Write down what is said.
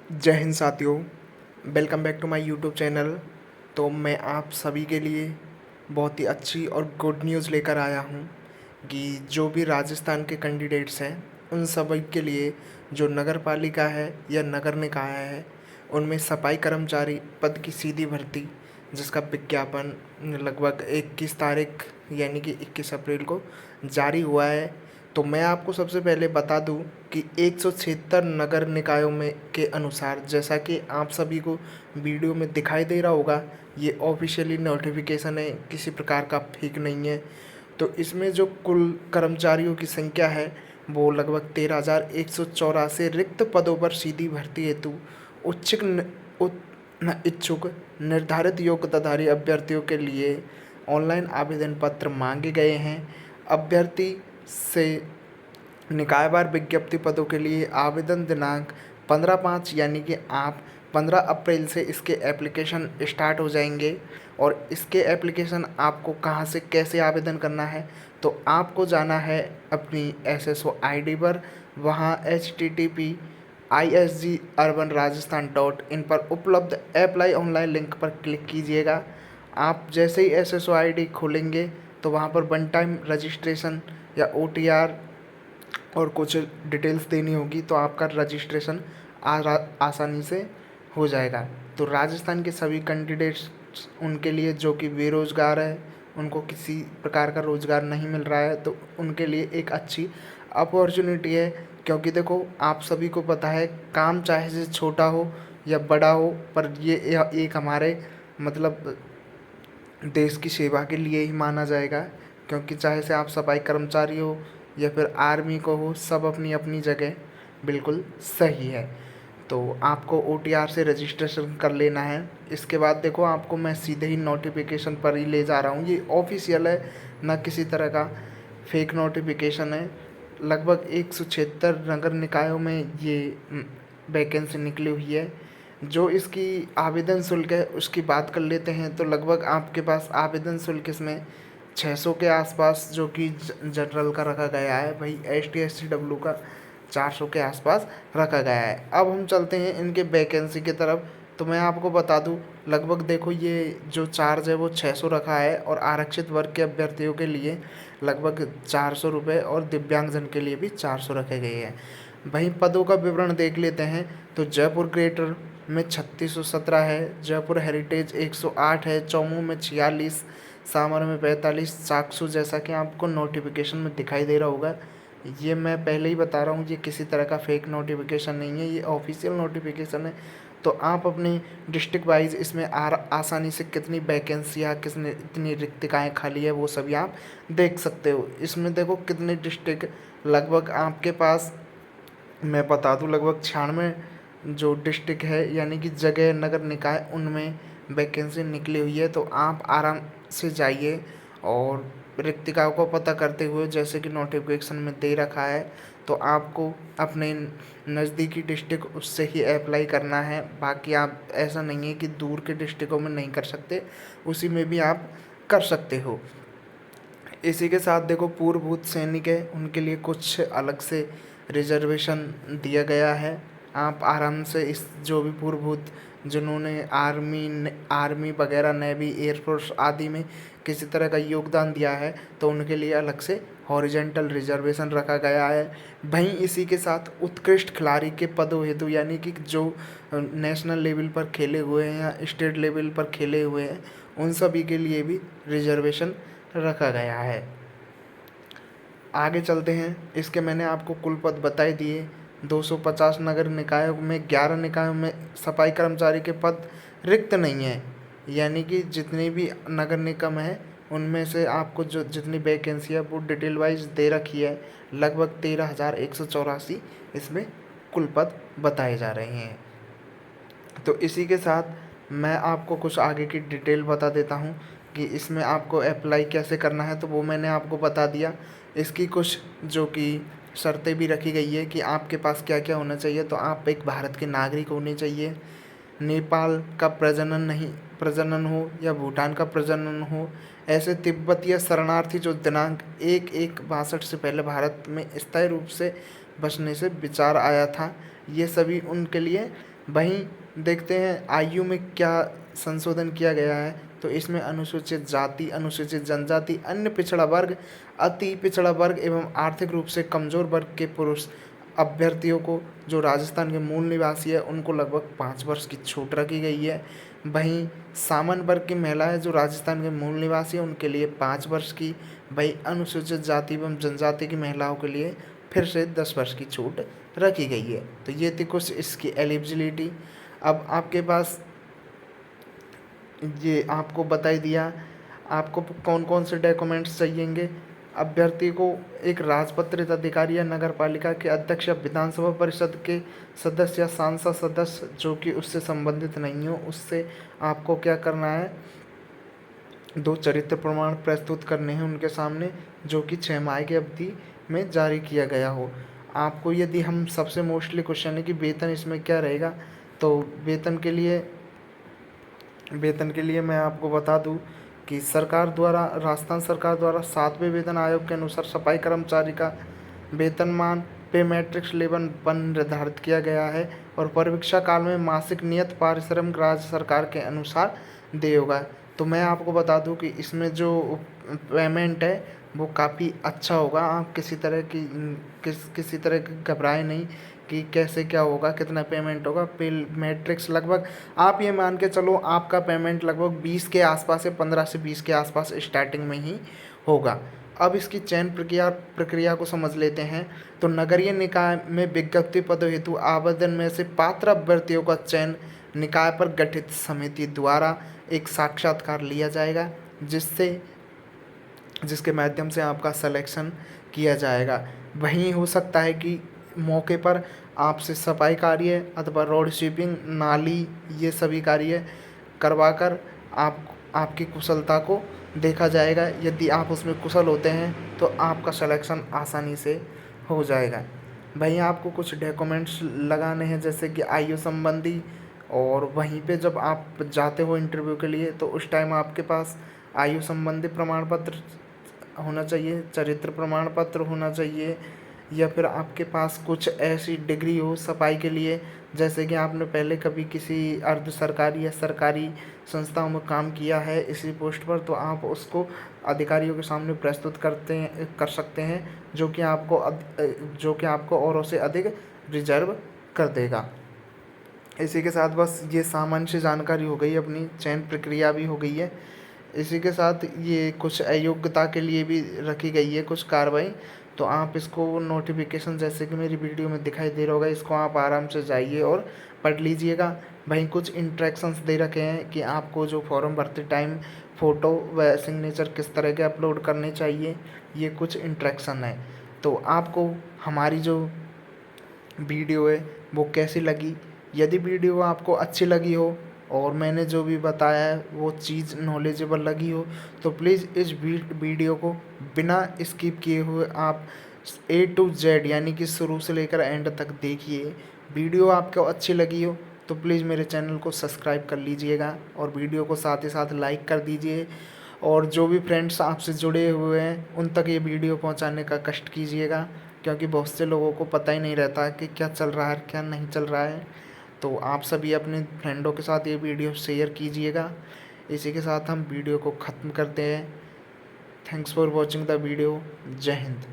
जय हिंद साथियों। Welcome back to my YouTube channel. तो मैं आप सभी के लिए बहुत ही अच्छी और गुड न्यूज़ लेकर आया हूँ कि जो भी राजस्थान के कैंडिडेट्स हैं उन सभी के लिए जो नगर पालिका है या नगर निकाय है उनमें सफाई कर्मचारी पद की सीधी भर्ती, जिसका विज्ञापन लगभग 21 तारीख यानी कि 21 अप्रैल को जारी हुआ है। तो मैं आपको सबसे पहले बता दूं कि 176 नगर निकायों में के अनुसार, जैसा कि आप सभी को वीडियो में दिखाई दे रहा होगा, ये ऑफिशियली नोटिफिकेशन है, किसी प्रकार का फेक नहीं है। तो इसमें जो कुल कर्मचारियों की संख्या है वो लगभग 13,184 रिक्त पदों पर सीधी भर्ती हेतु उच्छिक इच्छुक निर्धारित योग्यताधारी अभ्यर्थियों के लिए ऑनलाइन आवेदन पत्र मांगे गए हैं। अभ्यर्थी से निकायवार विज्ञप्ति पदों के लिए आवेदन दिनांक 15/5 यानी कि आप 15 अप्रैल से इसके एप्लीकेशन स्टार्ट हो जाएंगे। और इसके एप्लीकेशन आपको कहाँ से कैसे आवेदन करना है, तो आपको जाना है अपनी SSO ID पर। वहाँ http://isg-urban-rajasthan.in पर उपलब्ध अप्लाई ऑनलाइन लिंक पर क्लिक कीजिएगा। आप जैसे ही SSO ID खोलेंगे तो वहाँ पर वन टाइम रजिस्ट्रेशन या OTR और कुछ डिटेल्स देनी होगी, तो आपका रजिस्ट्रेशन आसानी से हो जाएगा। तो राजस्थान के सभी कैंडिडेट्स उनके लिए जो कि बेरोज़गार है, उनको किसी प्रकार का रोज़गार नहीं मिल रहा है, तो उनके लिए एक अच्छी अपॉर्चुनिटी है। क्योंकि देखो, आप सभी को पता है काम चाहे से छोटा हो या बड़ा हो, पर ये एक हमारे मतलब देश की सेवा के लिए ही माना जाएगा। क्योंकि चाहे से आप सफाई कर्मचारी हो या फिर आर्मी को हो, सब अपनी अपनी जगह बिल्कुल सही है। तो आपको OTR से रजिस्ट्रेशन कर लेना है। इसके बाद देखो, आपको मैं सीधे ही नोटिफिकेशन पर ही ले जा रहा हूँ। ये ऑफिशियल है, ना किसी तरह का फेक नोटिफिकेशन है। लगभग 176 नगर निकायों में ये वैकेंसी निकली हुई है। जो इसकी आवेदन शुल्क है उसकी बात कर लेते हैं। तो लगभग आपके पास आवेदन शुल्क इसमें 600 के आसपास जो कि जनरल का रखा गया है, वही ST SC का 400 के आसपास रखा गया है। अब हम चलते हैं इनके वैकेंसी की तरफ। तो मैं आपको बता दूं, लगभग देखो ये जो चार्ज है वो 600 रखा है, और आरक्षित वर्ग के अभ्यर्थियों के लिए लगभग 400 रुपये और दिव्यांगजन के लिए भी 400 रखे गए हैं। वहीं पदों का विवरण देख लेते हैं। तो जयपुर ग्रेटर में 3617 है, जयपुर हेरिटेज 108 है, चौमू में 46, सामर में 45, चाकसू जैसा कि आपको नोटिफिकेशन में दिखाई दे रहा होगा। ये मैं पहले ही बता रहा हूँ, ये किसी तरह का फेक नोटिफिकेशन नहीं है, ये ऑफिशियल नोटिफिकेशन है। तो आप अपनी डिस्ट्रिक्ट वाइज इसमें आसानी से कितनी वैकेंसियाँ, कितनी इतनी रिक्तिकाएँ खाली है, वो सभी आप देख सकते हो। इसमें देखो कितने डिस्ट्रिक्ट लगभग आपके पास, मैं बता दूं, लगभग 96 जो डिस्ट्रिक्ट है यानी कि जगह नगर निकाय, उनमें वैकेंसी निकली हुई है। तो आप आराम से जाइए और रिक्तिकाओं को पता करते हुए, जैसे कि नोटिफिकेशन में दे रखा है, तो आपको अपने नज़दीकी डिस्ट्रिक्ट उससे ही अप्लाई करना है। बाकी आप ऐसा नहीं है कि दूर के डिस्ट्रिक्टों में नहीं कर सकते, उसी में भी आप कर सकते हो। इसी के साथ देखो, पूर्वभूत सैनिक है उनके लिए कुछ अलग से रिजर्वेशन दिया गया है। आप आराम से इस जो भी पूर्वभूत जिन्होंने आर्मी वगैरह, नेवी, एयरफोर्स आदि में किसी तरह का योगदान दिया है, तो उनके लिए अलग से हॉरिजेंटल रिजर्वेशन रखा गया है। वहीं इसी के साथ उत्कृष्ट खिलाड़ी के पदों हेतु, यानी कि जो नेशनल लेवल पर खेले हुए हैं या स्टेट लेवल पर खेले हुए हैं, उन सभी के लिए भी रिजर्वेशन रखा गया है। आगे चलते हैं। इसके मैंने आपको कुल पद बता ही दिए। 250 नगर निकायों में 11 निकायों में सफाई कर्मचारी के पद रिक्त नहीं है। यानी कि जितनी भी नगर निगम है उनमें से आपको जो जितनी वैकेंसी है वो डिटेल वाइज दे रखी है। लगभग 13,184 इसमें कुल पद बताए जा रहे हैं। तो इसी के साथ मैं आपको कुछ आगे की डिटेल बता देता हूँ कि इसमें आपको अप्लाई कैसे करना है, तो वो मैंने आपको बता दिया। इसकी कुछ जो कि शर्तें भी रखी गई है कि आपके पास क्या क्या होना चाहिए। तो आप एक भारत के नागरिक होने चाहिए, नेपाल का प्रजनन हो या भूटान का प्रजनन हो, ऐसे तिब्बत या शरणार्थी जो दिनांक 1/1/62 से पहले भारत में स्थायी रूप से बसने से विचार आया था, ये सभी उनके लिए वहीं देखते हैं आयु में क्या संशोधन किया गया है। तो इसमें अनुसूचित जाति, अनुसूचित जनजाति, अन्य पिछड़ा वर्ग, अति पिछड़ा वर्ग एवं आर्थिक रूप से कमजोर वर्ग के पुरुष अभ्यर्थियों को, जो राजस्थान के मूल निवासी है, उनको लगभग 5 वर्ष की छूट रखी गई है। वहीं सामान्य वर्ग की महिलाएं जो राजस्थान के मूल निवासी है, उनके लिए 5 वर्ष की। वहीं अनुसूचित जाति एवं जनजाति की महिलाओं के लिए फिर से 10 वर्ष की छूट रखी गई है। तो ये थी कुछ इसकी एलिजिबिलिटी। अब आपके पास ये आपको बता ही दिया आपको कौन कौन से डॉक्यूमेंट्स चाहिएंगे। अभ्यर्थी को एक राजपत्रित अधिकारी या नगर पालिका के अध्यक्ष या विधानसभा परिषद के सदस्य या सांसद सदस्य जो कि उससे संबंधित नहीं हो, उससे आपको क्या करना है, 2 चरित्र प्रमाण प्रस्तुत करने हैं उनके सामने, जो कि 6 माह की अवधि में जारी किया गया हो। आपको यदि हम सबसे मोस्टली क्वेश्चन है कि वेतन इसमें क्या रहेगा, तो वेतन के लिए मैं आपको बता दूं कि राजस्थान सरकार द्वारा 7वें वेतन आयोग के अनुसार सफाई कर्मचारी का वेतनमान पे मैट्रिक्स लेवल 1 निर्धारित किया गया है और परीक्षा काल में मासिक नियत पारिश्रमिक राज्य सरकार के अनुसार देय होगा। तो मैं आपको बता दूं कि इसमें जो पेमेंट है वो काफ़ी अच्छा होगा। आप किसी तरह की घबराए नहीं कि कैसे क्या होगा, कितना पेमेंट होगा। पे मैट्रिक्स लगभग आप ये मान के चलो आपका पेमेंट लगभग 20 के आसपास है, 15 से 20 के आसपास स्टार्टिंग में ही होगा। अब इसकी चयन प्रक्रिया को समझ लेते हैं। तो नगरीय निकाय में विज्ञप्ति पदों हेतु आवेदन में से पात्र अभ्यर्थियों का चयन निकाय पर गठित समिति द्वारा एक साक्षात्कार लिया जाएगा, जिसके माध्यम से आपका सिलेक्शन किया जाएगा। वहीं हो सकता है कि मौके पर आपसे सफाई कार्य अथवा रोड स्वीपिंग, नाली, ये सभी कार्य करवाकर आपकी कुशलता को देखा जाएगा। यदि आप उसमें कुशल होते हैं तो आपका सिलेक्शन आसानी से हो जाएगा। वहीं आपको कुछ डॉक्यूमेंट्स लगाने हैं, जैसे कि आयु संबंधी, और वहीं पे जब आप जाते हो इंटरव्यू के लिए तो उस टाइम आपके पास आयु संबंधी प्रमाण पत्र होना चाहिए, चरित्र प्रमाण पत्र होना चाहिए, या फिर आपके पास कुछ ऐसी डिग्री हो सफाई के लिए, जैसे कि आपने पहले कभी किसी अर्ध सरकारी या सरकारी संस्थाओं में काम किया है इसी पोस्ट पर, तो आप उसको अधिकारियों के सामने प्रस्तुत कर सकते हैं, जो कि आपको औरों से अधिक रिजर्व कर देगा। इसी के साथ बस ये सामान्य सी जानकारी हो गई, अपनी चयन प्रक्रिया भी हो गई है। इसी के साथ ये कुछ अयोग्यता के लिए भी रखी गई है कुछ कार्रवाई, तो आप इसको नोटिफिकेशन जैसे कि मेरी वीडियो में दिखाई दे रहा होगा, इसको आप आराम से जाइए और पढ़ लीजिएगा। वहीं कुछ इंस्ट्रक्शंस दे रखे हैं कि आपको जो फॉर्म भरते टाइम फ़ोटो व सिग्नेचर किस तरह के अपलोड करने चाहिए, ये कुछ इंस्ट्रक्शन है। तो आपको हमारी जो वीडियो है वो कैसी लगी, यदि वीडियो आपको अच्छी लगी हो और मैंने जो भी बताया है वो चीज़ नॉलेजेबल लगी हो, तो प्लीज़ इस वीडियो को बिना स्किप किए हुए आप A to Z यानी कि शुरू से लेकर एंड तक देखिए। वीडियो आपको अच्छी लगी हो तो प्लीज़ मेरे चैनल को सब्सक्राइब कर लीजिएगा और वीडियो को साथ ही साथ लाइक कर दीजिए, और जो भी फ्रेंड्स आपसे जुड़े हुए हैं उन तक ये वीडियो पहुंचाने का कष्ट कीजिएगा, क्योंकि बहुत से लोगों को पता ही नहीं रहता कि क्या चल रहा है क्या नहीं चल रहा है। तो आप सभी अपने फ्रेंडों के साथ ये वीडियो शेयर कीजिएगा। इसी के साथ हम वीडियो को ख़त्म करते हैं। Thanks for watching the video. जय हिंद।